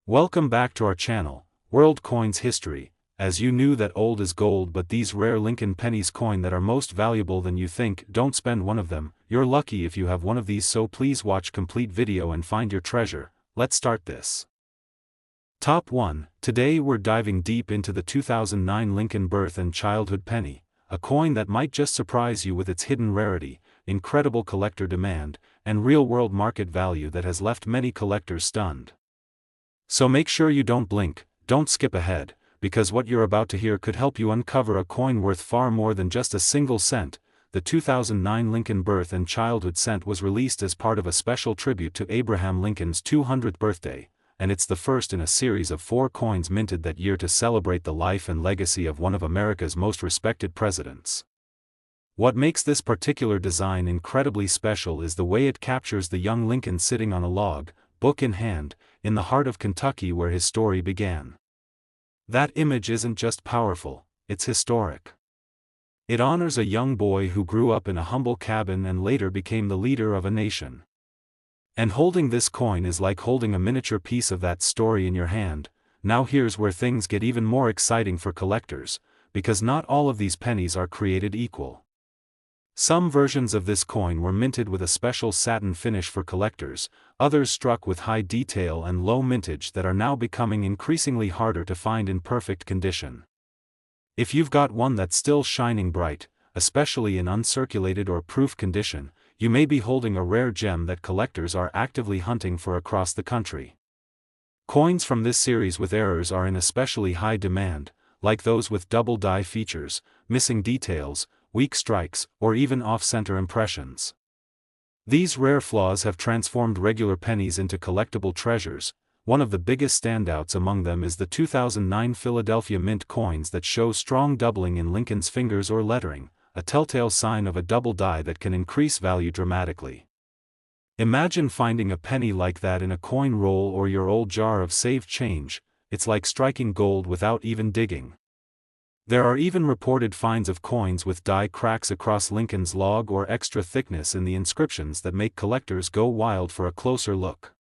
Welcome back to our channel, World Coins History. As you knew that old is gold, but these rare Lincoln pennies coin that are most valuable than you think, don't spend one of them. You're lucky if you have one of these, so please watch complete video and find your treasure. Let's start this. Top 1. Today we're diving deep into the 2009 Lincoln birth and childhood penny, a coin that might just surprise you with its hidden rarity, incredible collector demand, and real-world market value that has left many collectors stunned. So make sure you don't blink, don't skip ahead, because what you're about to hear could help you uncover a coin worth far more than just a single cent. The 2009 Lincoln birth and childhood cent was released as part of a special tribute to Abraham Lincoln's 200th birthday, and it's the first in a series of 4 coins minted that year to celebrate the life and legacy of one of America's most respected presidents. What makes this particular design incredibly special is the way it captures the young Lincoln sitting on a log, book in hand, in the heart of Kentucky where his story began. That image isn't just powerful, it's historic. It honors a young boy who grew up in a humble cabin and later became the leader of a nation. And holding this coin is like holding a miniature piece of that story in your hand. Now here's where things get even more exciting for collectors, because not all of these pennies are created equal. Some versions of this coin were minted with a special satin finish for collectors, others struck with high detail and low mintage that are now becoming increasingly harder to find in perfect condition. If you've got one that's still shining bright, especially in uncirculated or proof condition, you may be holding a rare gem that collectors are actively hunting for across the country. Coins from this series with errors are in especially high demand, like those with double die features, missing details, weak strikes, or even off-center impressions. These rare flaws have transformed regular pennies into collectible treasures. One of the biggest standouts among them is the 2009 Philadelphia Mint coins that show strong doubling in Lincoln's fingers or lettering, a telltale sign of a double die that can increase value dramatically. Imagine finding a penny like that in a coin roll or your old jar of saved change. It's like striking gold without even digging. There are even reported finds of coins with die cracks across Lincoln's log or extra thickness in the inscriptions that make collectors go wild for a closer look.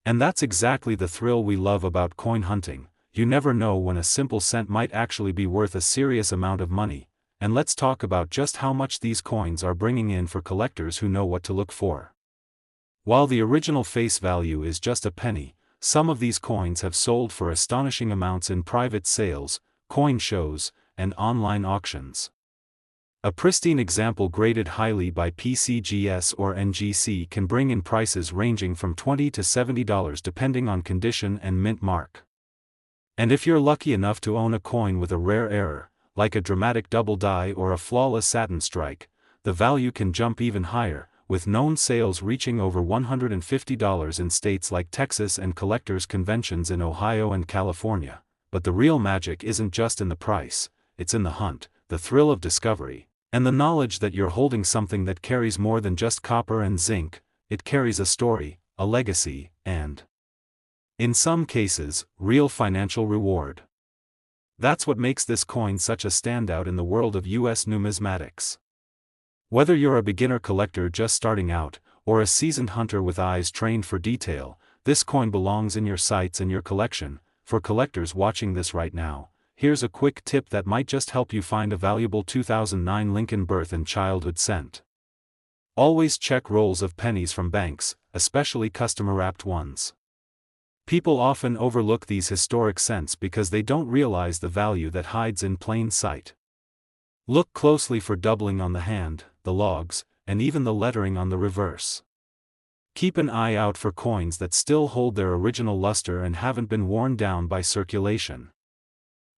And that's exactly the thrill we love about coin hunting. You never know when a simple cent might actually be worth a serious amount of money. And let's talk about just how much these coins are bringing in for collectors who know what to look for. While the original face value is just a penny, some of these coins have sold for astonishing amounts in private sales, coin shows, and online auctions. A pristine example graded highly by PCGS or NGC can bring in prices ranging from $20 to $70 depending on condition and mint mark. And if you're lucky enough to own a coin with a rare error, like a dramatic double die or a flawless satin strike, the value can jump even higher, with known sales reaching over $150 in states like Texas and collectors' conventions in Ohio and California. But the real magic isn't just in the price, it's in the hunt, the thrill of discovery, and the knowledge that you're holding something that carries more than just copper and zinc. It carries a story, a legacy, and, in some cases, real financial reward. That's what makes this coin such a standout in the world of U.S. numismatics. Whether you're a beginner collector just starting out, or a seasoned hunter with eyes trained for detail, this coin belongs in your sights and your collection. For collectors watching this right now, here's a quick tip that might just help you find a valuable 2009 Lincoln birth and childhood cent. Always check rolls of pennies from banks, especially customer-wrapped ones. People often overlook these historic cents because they don't realize the value that hides in plain sight. Look closely for doubling on the hand, the logs, and even the lettering on the reverse. Keep an eye out for coins that still hold their original luster and haven't been worn down by circulation.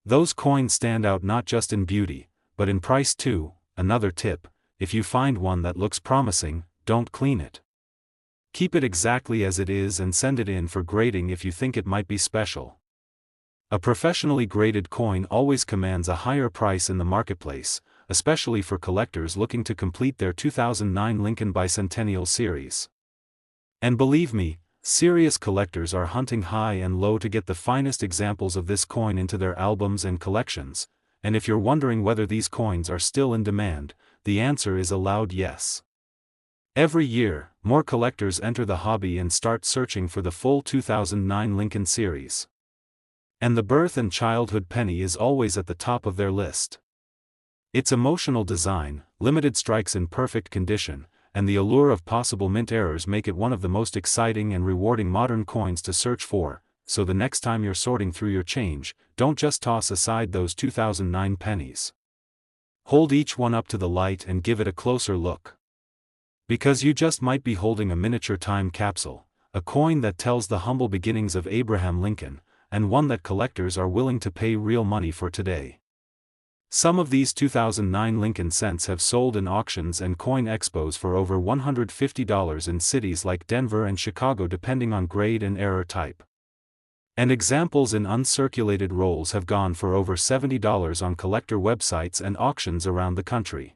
Those coins stand out not just in beauty, but in price too. Another tip: if you find one that looks promising, don't clean it. Keep it exactly as it is and send it in for grading if you think it might be special. A professionally graded coin always commands a higher price in the marketplace, especially for collectors looking to complete their 2009 Lincoln Bicentennial series. And believe me, serious collectors are hunting high and low to get the finest examples of this coin into their albums and collections. And if you're wondering whether these coins are still in demand, the answer is a loud yes. Every year, more collectors enter the hobby and start searching for the full 2009 Lincoln series. And the birth and childhood penny is always at the top of their list. Its emotional design, limited strikes in perfect condition, and the allure of possible mint errors make it one of the most exciting and rewarding modern coins to search for, so the next time you're sorting through your change, don't just toss aside those 2009 pennies. Hold each one up to the light and give it a closer look. Because you just might be holding a miniature time capsule, a coin that tells the humble beginnings of Abraham Lincoln, and one that collectors are willing to pay real money for today. Some of these 2009 Lincoln cents have sold in auctions and coin expos for over $150 in cities like Denver and Chicago depending on grade and error type. And examples in uncirculated rolls have gone for over $70 on collector websites and auctions around the country.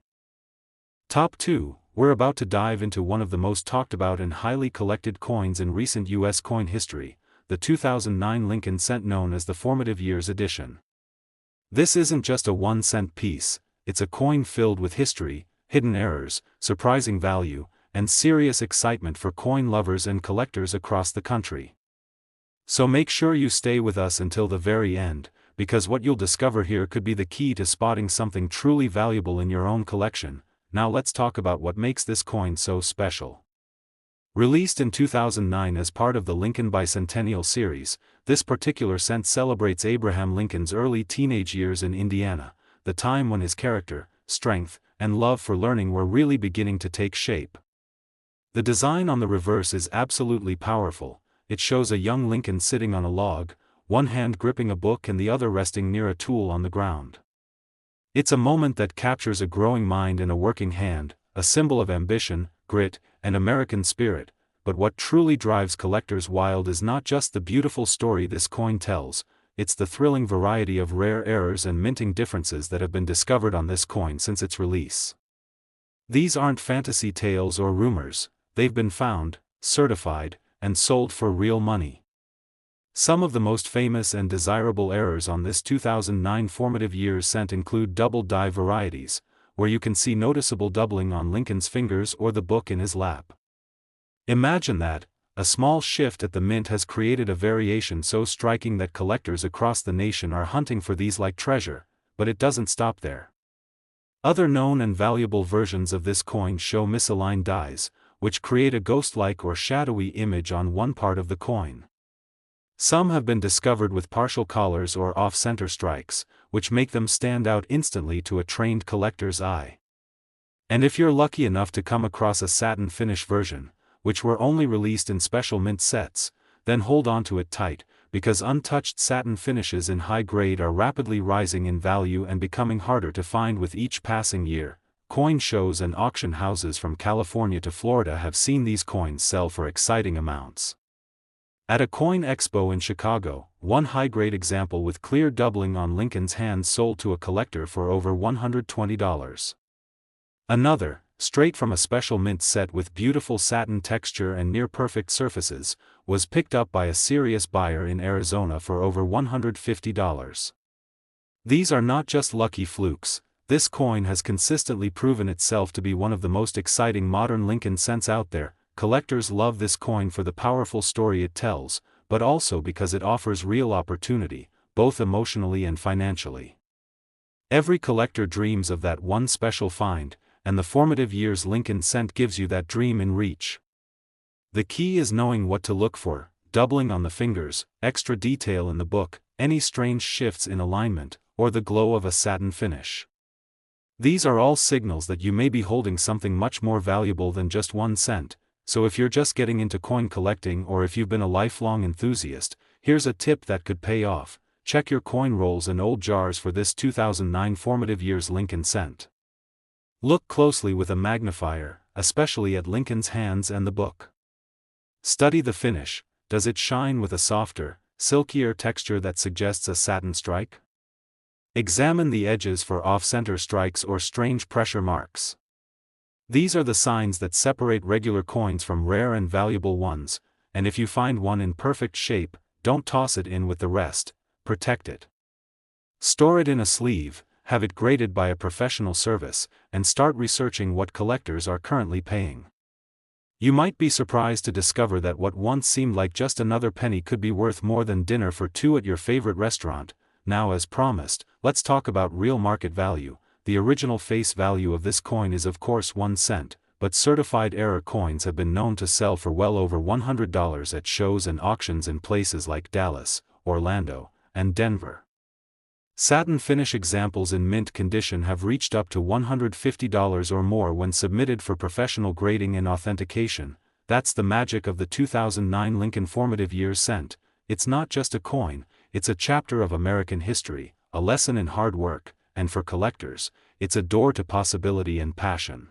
Top 2, we're about to dive into one of the most talked about and highly collected coins in recent U.S. coin history, the 2009 Lincoln cent known as the Formative Years edition. This isn't just a 1-cent piece, it's a coin filled with history, hidden errors, surprising value, and serious excitement for coin lovers and collectors across the country. So make sure you stay with us until the very end, because what you'll discover here could be the key to spotting something truly valuable in your own collection. Now let's talk about what makes this coin so special. Released in 2009 as part of the Lincoln Bicentennial series, this particular cent celebrates Abraham Lincoln's early teenage years in Indiana, the time when his character, strength, and love for learning were really beginning to take shape. The design on the reverse is absolutely powerful. It shows a young Lincoln sitting on a log, one hand gripping a book and the other resting near a tool on the ground. It's a moment that captures a growing mind and a working hand, a symbol of ambition, grit, and American spirit. But what truly drives collectors wild is not just the beautiful story this coin tells, it's the thrilling variety of rare errors and minting differences that have been discovered on this coin since its release. These aren't fantasy tales or rumors, they've been found, certified, and sold for real money. Some of the most famous and desirable errors on this 2009 Formative Years cent include double die varieties, where you can see noticeable doubling on Lincoln's fingers or the book in his lap. Imagine that, a small shift at the mint has created a variation so striking that collectors across the nation are hunting for these like treasure, but it doesn't stop there. Other known and valuable versions of this coin show misaligned dies, which create a ghost-like or shadowy image on one part of the coin. Some have been discovered with partial collars or off-center strikes, which make them stand out instantly to a trained collector's eye. And if you're lucky enough to come across a satin finish version, which were only released in special mint sets, then hold on to it tight, because untouched satin finishes in high grade are rapidly rising in value and becoming harder to find with each passing year. Coin shows and auction houses from California to Florida have seen these coins sell for exciting amounts. At a coin expo in Chicago, one high-grade example with clear doubling on Lincoln's hand sold to a collector for over $120. Another, straight from a special mint set with beautiful satin texture and near-perfect surfaces, was picked up by a serious buyer in Arizona for over $150. These are not just lucky flukes. This coin has consistently proven itself to be one of the most exciting modern Lincoln cents out there. Collectors love this coin for the powerful story it tells, but also because it offers real opportunity, both emotionally and financially. Every collector dreams of that one special find, and the Formative Years Lincoln cent gives you that dream in reach. The key is knowing what to look for: doubling on the fingers, extra detail in the book, any strange shifts in alignment, or the glow of a satin finish. These are all signals that you may be holding something much more valuable than just 1 cent. So if you're just getting into coin collecting or if you've been a lifelong enthusiast, here's a tip that could pay off: check your coin rolls and old jars for this 2009 Formative Years Lincoln cent. Look closely with a magnifier, especially at Lincoln's hands and the book. Study the finish. Does it shine with a softer, silkier texture that suggests a satin strike? Examine the edges for off-center strikes or strange pressure marks. These are the signs that separate regular coins from rare and valuable ones, and if you find one in perfect shape, don't toss it in with the rest, protect it. Store it in a sleeve, have it graded by a professional service, and start researching what collectors are currently paying. You might be surprised to discover that what once seemed like just another penny could be worth more than dinner for two at your favorite restaurant. Now, as promised, let's talk about real market value. The original face value of this coin is of course 1 cent, but certified error coins have been known to sell for well over $100 at shows and auctions in places like Dallas, Orlando, and Denver. Satin finish examples in mint condition have reached up to $150 or more when submitted for professional grading and authentication. That's the magic of the 2009 Lincoln Formative Years cent. It's not just a coin, it's a chapter of American history, a lesson in hard work, and for collectors, it's a door to possibility and passion.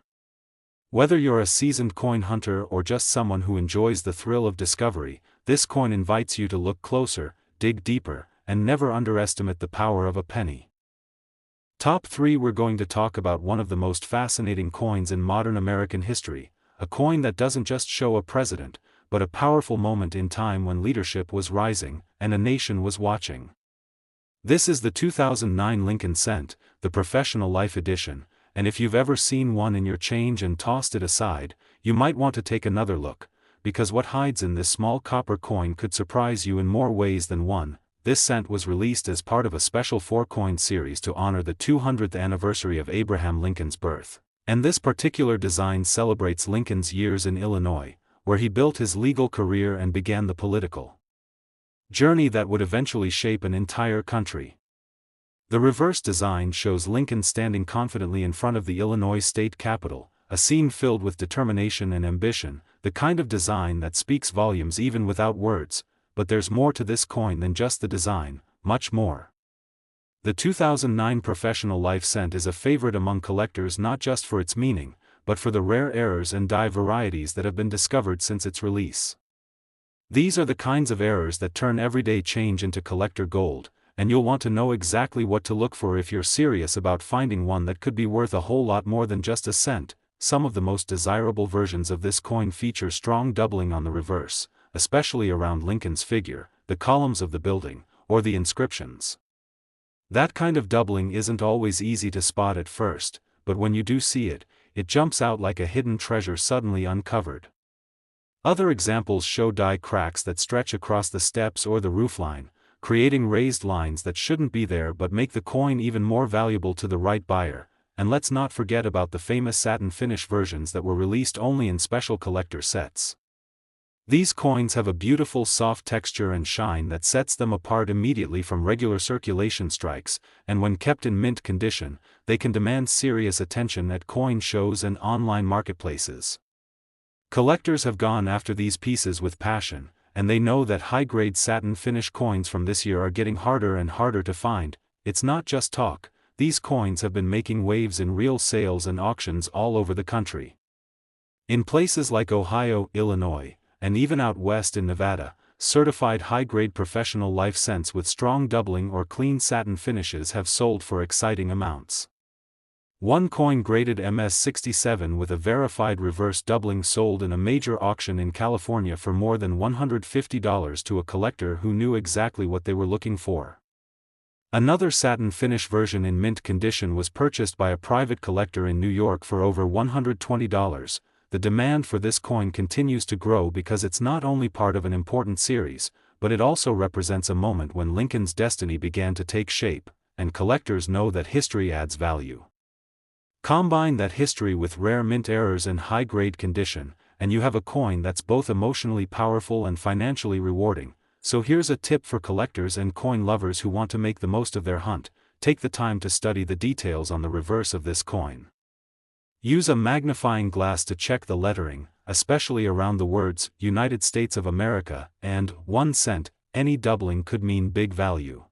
Whether you're a seasoned coin hunter or just someone who enjoys the thrill of discovery, this coin invites you to look closer, dig deeper, and never underestimate the power of a penny. Top 3. We're going to talk about one of the most fascinating coins in modern American history, a coin that doesn't just show a president, but a powerful moment in time when leadership was rising, and a nation was watching. This is the 2009 Lincoln cent, the Professional Life Edition, and if you've ever seen one in your change and tossed it aside, you might want to take another look, because what hides in this small copper coin could surprise you in more ways than one. This cent was released as part of a special 4-coin series to honor the 200th anniversary of Abraham Lincoln's birth, and this particular design celebrates Lincoln's years in Illinois, where he built his legal career and began the political journey that would eventually shape an entire country. The reverse design shows Lincoln standing confidently in front of the Illinois state capitol, a scene filled with determination and ambition, the kind of design that speaks volumes even without words. But there's more to this coin than just the design, much more. The 2009 Professional Life cent is a favorite among collectors not just for its meaning, but for the rare errors and die varieties that have been discovered since its release. These are the kinds of errors that turn everyday change into collector gold, and you'll want to know exactly what to look for if you're serious about finding one that could be worth a whole lot more than just a cent. Some of the most desirable versions of this coin feature strong doubling on the reverse, especially around Lincoln's figure, the columns of the building, or the inscriptions. That kind of doubling isn't always easy to spot at first, but when you do see it, it jumps out like a hidden treasure suddenly uncovered. Other examples show die cracks that stretch across the steps or the roofline, creating raised lines that shouldn't be there but make the coin even more valuable to the right buyer. And let's not forget about the famous satin finish versions that were released only in special collector sets. These coins have a beautiful soft texture and shine that sets them apart immediately from regular circulation strikes, and when kept in mint condition, they can demand serious attention at coin shows and online marketplaces. Collectors have gone after these pieces with passion, and they know that high-grade satin finish coins from this year are getting harder and harder to find. It's not just talk, these coins have been making waves in real sales and auctions all over the country. In places like Ohio, Illinois, and even out west in Nevada, certified high-grade Professional Life cents with strong doubling or clean satin finishes have sold for exciting amounts. One coin graded MS-67 with a verified reverse doubling sold in a major auction in California for more than $150 to a collector who knew exactly what they were looking for. Another satin finish version in mint condition was purchased by a private collector in New York for over $120. The demand for this coin continues to grow because it's not only part of an important series, but it also represents a moment when Lincoln's destiny began to take shape, and collectors know that history adds value. Combine that history with rare mint errors and high-grade condition, and you have a coin that's both emotionally powerful and financially rewarding. So here's a tip for collectors and coin lovers who want to make the most of their hunt: take the time to study the details on the reverse of this coin. Use a magnifying glass to check the lettering, especially around the words United States of America and 1 cent. Any doubling could mean big value.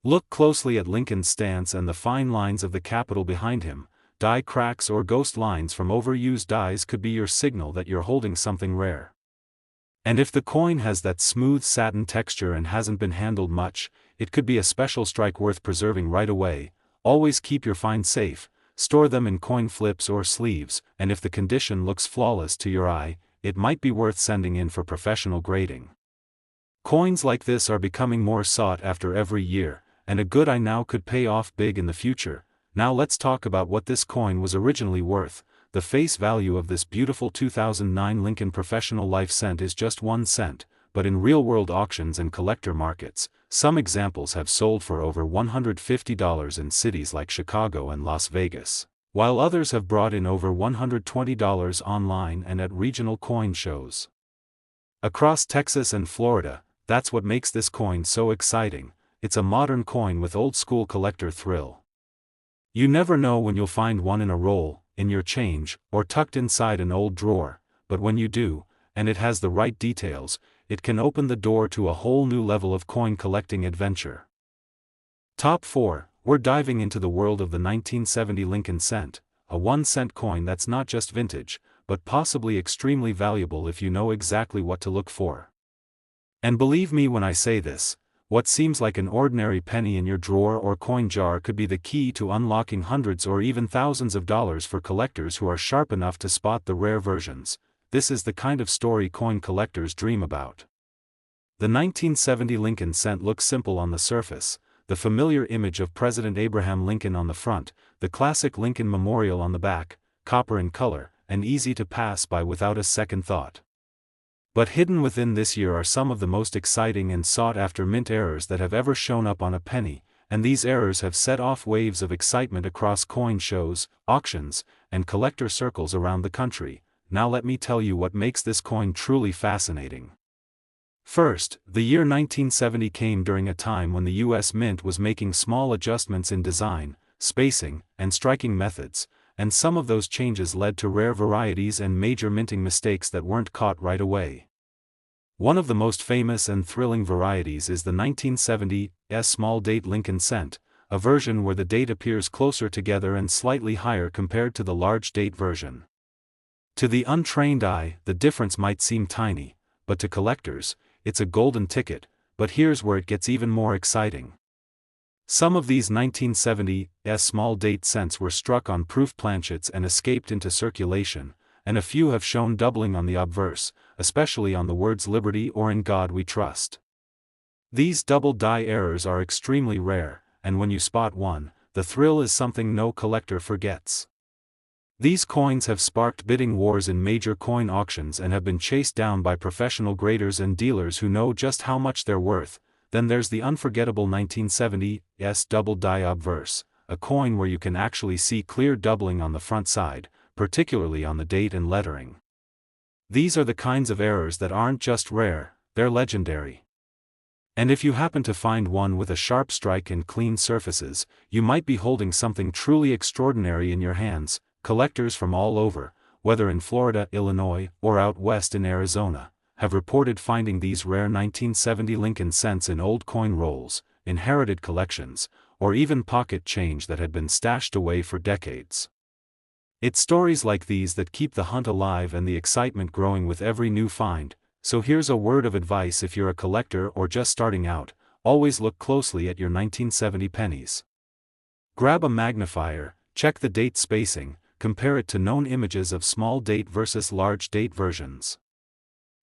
Look closely at Lincoln's stance and the fine lines of the Capitol behind him. Die cracks or ghost lines from overused dies could be your signal that you're holding something rare. And if the coin has that smooth satin texture and hasn't been handled much, it could be a special strike worth preserving right away. Always keep your finds safe. Store them in coin flips or sleeves, and if the condition looks flawless to your eye, it might be worth sending in for professional grading. Coins like this are becoming more sought after every year, and a good eye now could pay off big in the future. Now let's talk about what this coin was originally worth. the face value of this beautiful 2009 Lincoln Professional Life cent is just 1 cent, but in real-world auctions and collector markets, some examples have sold for over $150 in cities like Chicago and Las Vegas, while others have brought in over $120 online and at regional coin shows. Across Texas and Florida, that's what makes this coin so exciting. It's a modern coin with old-school collector thrill. You never know when you'll find one in a roll, in your change, or tucked inside an old drawer, but when you do, and it has the right details, it can open the door to a whole new level of coin collecting adventure. Top 4, we're diving into the world of the 1970 Lincoln cent, a 1-cent coin that's not just vintage, but possibly extremely valuable if you know exactly what to look for. And believe me when I say this, what seems like an ordinary penny in your drawer or coin jar could be the key to unlocking hundreds or even thousands of dollars for collectors who are sharp enough to spot the rare versions. This is the kind of story coin collectors dream about. The 1970 Lincoln cent looks simple on the surface, the familiar image of President Abraham Lincoln on the front, the classic Lincoln Memorial on the back, copper in color, and easy to pass by without a second thought. But hidden within this year are some of the most exciting and sought-after mint errors that have ever shown up on a penny, and these errors have set off waves of excitement across coin shows, auctions, and collector circles around the country. Now let me tell you what makes this coin truly fascinating. First, the year 1970 came during a time when the U.S. Mint was making small adjustments in design, spacing, and striking methods, and some of those changes led to rare varieties and major minting mistakes that weren't caught right away. One of the most famous and thrilling varieties is the 1970 small date Lincoln cent, a version where the date appears closer together and slightly higher compared to the large date version. To the untrained eye, the difference might seem tiny, but to collectors, it's a golden ticket. But here's where it gets even more exciting. Some of these 1970 small date cents were struck on proof planchets and escaped into circulation, and a few have shown doubling on the obverse, especially on the words Liberty or In God We Trust. These double die errors are extremely rare, and when you spot one, the thrill is something no collector forgets. These coins have sparked bidding wars in major coin auctions and have been chased down by professional graders and dealers who know just how much they're worth. Then there's the unforgettable 1970 double die obverse, a coin where you can actually see clear doubling on the front side, particularly on the date and lettering. These are the kinds of errors that aren't just rare, they're legendary. And if you happen to find one with a sharp strike and clean surfaces, you might be holding something truly extraordinary in your hands. Collectors from all over, whether in Florida, Illinois, or out west in Arizona, have reported finding these rare 1970 Lincoln cents in old coin rolls, inherited collections, or even pocket change that had been stashed away for decades. It's stories like these that keep the hunt alive and the excitement growing with every new find. So here's a word of advice: if you're a collector or just starting out, always look closely at your 1970 pennies. Grab a magnifier, check the date spacing, compare it to known images of small date versus large date versions.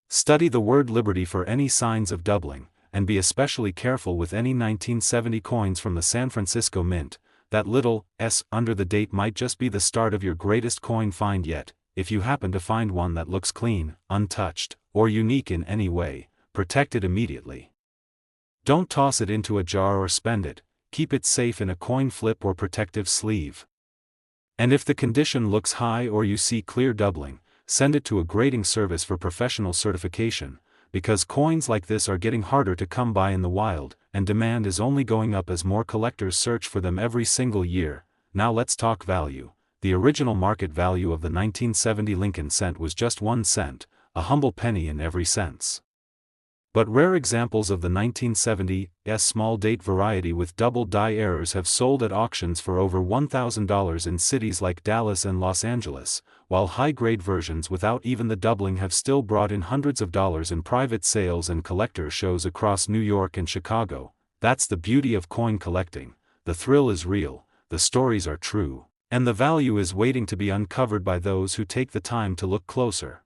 Study the word Liberty for any signs of doubling, and be especially careful with any 1970 coins from the San Francisco Mint. That little S under the date might just be the start of your greatest coin find yet. If you happen to find one that looks clean, untouched, or unique in any way, protect it immediately. Don't toss it into a jar or spend it, keep it safe in a coin flip or protective sleeve. And if the condition looks high or you see clear doubling, send it to a grading service for professional certification, because coins like this are getting harder to come by in the wild, and demand is only going up as more collectors search for them every single year. Now let's talk value. The original market value of the 1970 Lincoln cent was just 1 cent, a humble penny in every sense. But rare examples of the 1970 small date variety with double die errors have sold at auctions for over $1,000 in cities like Dallas and Los Angeles, while high-grade versions without even the doubling have still brought in hundreds of dollars in private sales and collector shows across New York and Chicago. That's the beauty of coin collecting. The thrill is real, the stories are true, and the value is waiting to be uncovered by those who take the time to look closer.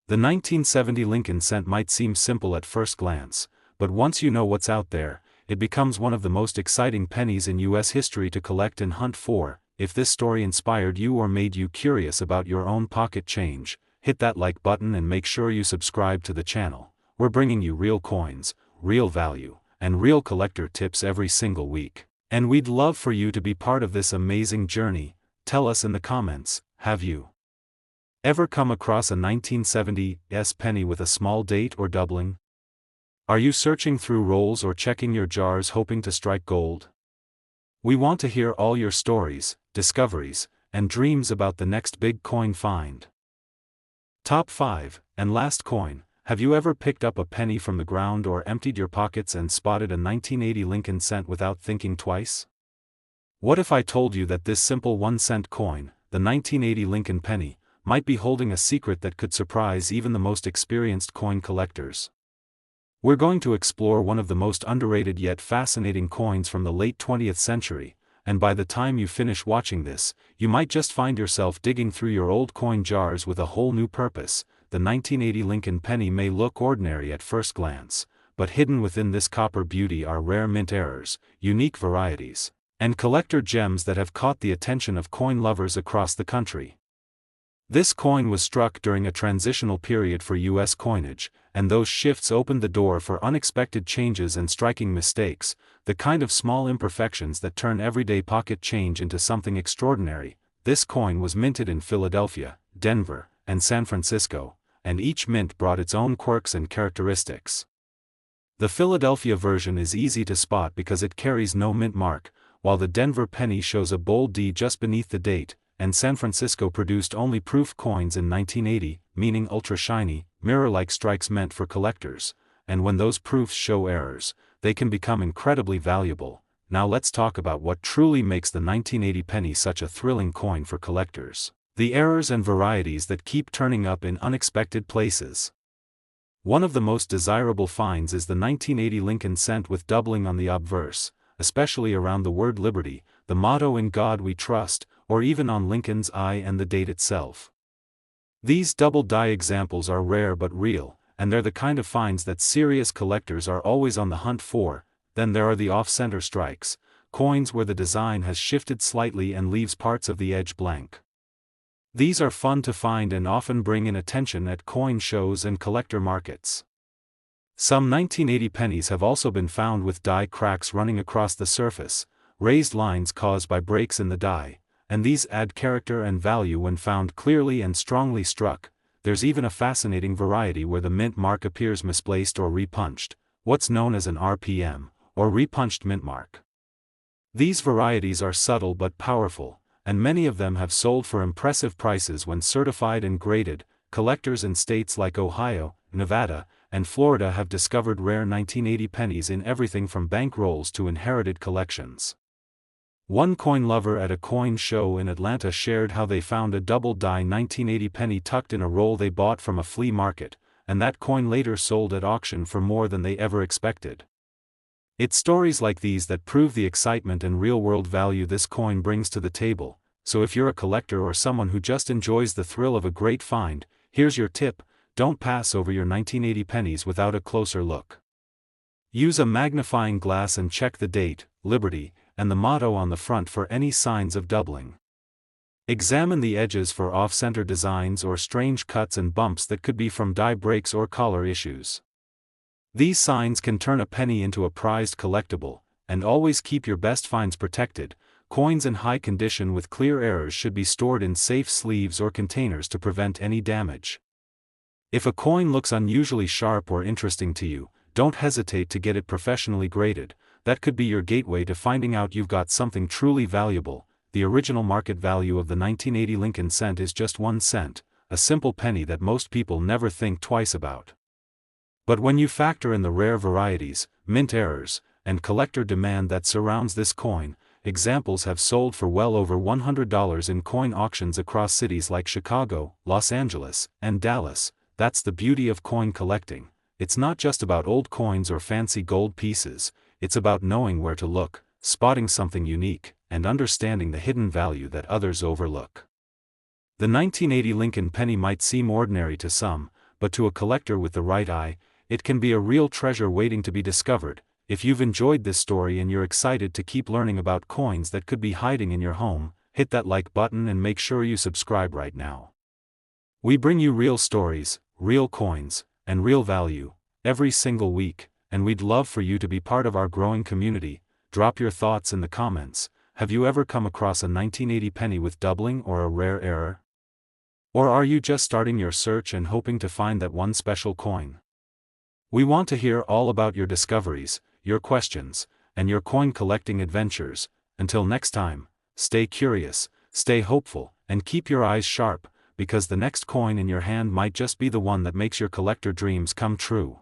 The 1970 Lincoln cent might seem simple at first glance, but once you know what's out there, it becomes one of the most exciting pennies in U.S. history to collect and hunt for. If this story inspired you or made you curious about your own pocket change, hit that like button and make sure you subscribe to the channel. We're bringing you real coins, real value, and real collector tips every single week. And we'd love for you to be part of this amazing journey. Tell us in the comments, have you ever come across a 1970s penny with a small date or doubling? Are you searching through rolls or checking your jars hoping to strike gold? We want to hear all your stories, discoveries, and dreams about the next big coin find. Top 5, and last coin. Have you ever picked up a penny from the ground or emptied your pockets and spotted a 1980 Lincoln cent without thinking twice? What if I told you that this simple 1-cent coin, the 1980 Lincoln penny, might be holding a secret that could surprise even the most experienced coin collectors? We're going to explore one of the most underrated yet fascinating coins from the late 20th century, and by the time you finish watching this, you might just find yourself digging through your old coin jars with a whole new purpose. The 1980 Lincoln penny may look ordinary at first glance, but hidden within this copper beauty are rare mint errors, unique varieties, and collector gems that have caught the attention of coin lovers across the country. This coin was struck during a transitional period for U.S. coinage, and those shifts opened the door for unexpected changes and striking mistakes, the kind of small imperfections that turn everyday pocket change into something extraordinary. This coin was minted in Philadelphia, Denver, and San Francisco, and each mint brought its own quirks and characteristics. The Philadelphia version is easy to spot because it carries no mint mark, while the Denver penny shows a bold D just beneath the date, and San Francisco produced only proof coins in 1980, meaning ultra-shiny, mirror-like strikes meant for collectors, and when those proofs show errors, they can become incredibly valuable. Now let's talk about what truly makes the 1980 penny such a thrilling coin for collectors. The errors and varieties that keep turning up in unexpected places. One of the most desirable finds is the 1980 Lincoln cent with doubling on the obverse, especially around the word liberty, the motto "In God We Trust," or even on Lincoln's eye and the date itself. These double die examples are rare but real, and they're the kind of finds that serious collectors are always on the hunt for. Then there are the off-center strikes, coins where the design has shifted slightly and leaves parts of the edge blank. These are fun to find and often bring in attention at coin shows and collector markets. Some 1980 pennies have also been found with die cracks running across the surface, raised lines caused by breaks in the die, and these add character and value when found clearly and strongly struck. There's even a fascinating variety where the mint mark appears misplaced or repunched, what's known as an RPM, or repunched mint mark. These varieties are subtle but powerful, and many of them have sold for impressive prices when certified and graded. Collectors in states like Ohio, Nevada, and Florida have discovered rare 1980 pennies in everything from bank rolls to inherited collections. One coin lover at a coin show in Atlanta shared how they found a double-die 1980 penny tucked in a roll they bought from a flea market, and that coin later sold at auction for more than they ever expected. It's stories like these that prove the excitement and real-world value this coin brings to the table. So if you're a collector or someone who just enjoys the thrill of a great find, here's your tip: don't pass over your 1980 pennies without a closer look. Use a magnifying glass and check the date, Liberty, and the motto on the front for any signs of doubling. Examine the edges for off-center designs or strange cuts and bumps that could be from die breaks or collar issues. These signs can turn a penny into a prized collectible, and always keep your best finds protected. Coins in high condition with clear errors should be stored in safe sleeves or containers to prevent any damage. If a coin looks unusually sharp or interesting to you, don't hesitate to get it professionally graded. That could be your gateway to finding out you've got something truly valuable. The original market value of the 1980 Lincoln cent is just 1 cent, a simple penny that most people never think twice about. But when you factor in the rare varieties, mint errors, and collector demand that surrounds this coin, examples have sold for well over $100 in coin auctions across cities like Chicago, Los Angeles, and Dallas. That's the beauty of coin collecting. It's not just about old coins or fancy gold pieces, it's about knowing where to look, spotting something unique, and understanding the hidden value that others overlook. The 1980 Lincoln penny might seem ordinary to some, but to a collector with the right eye, it can be a real treasure waiting to be discovered. If you've enjoyed this story and you're excited to keep learning about coins that could be hiding in your home, hit that like button and make sure you subscribe right now. We bring you real stories, real coins, and real value, every single week, and we'd love for you to be part of our growing community. Drop your thoughts in the comments. Have you ever come across a 1980 penny with doubling or a rare error? Or are you just starting your search and hoping to find that one special coin? We want to hear all about your discoveries, your questions, and your coin collecting adventures. Until next time, stay curious, stay hopeful, and keep your eyes sharp, because the next coin in your hand might just be the one that makes your collector dreams come true.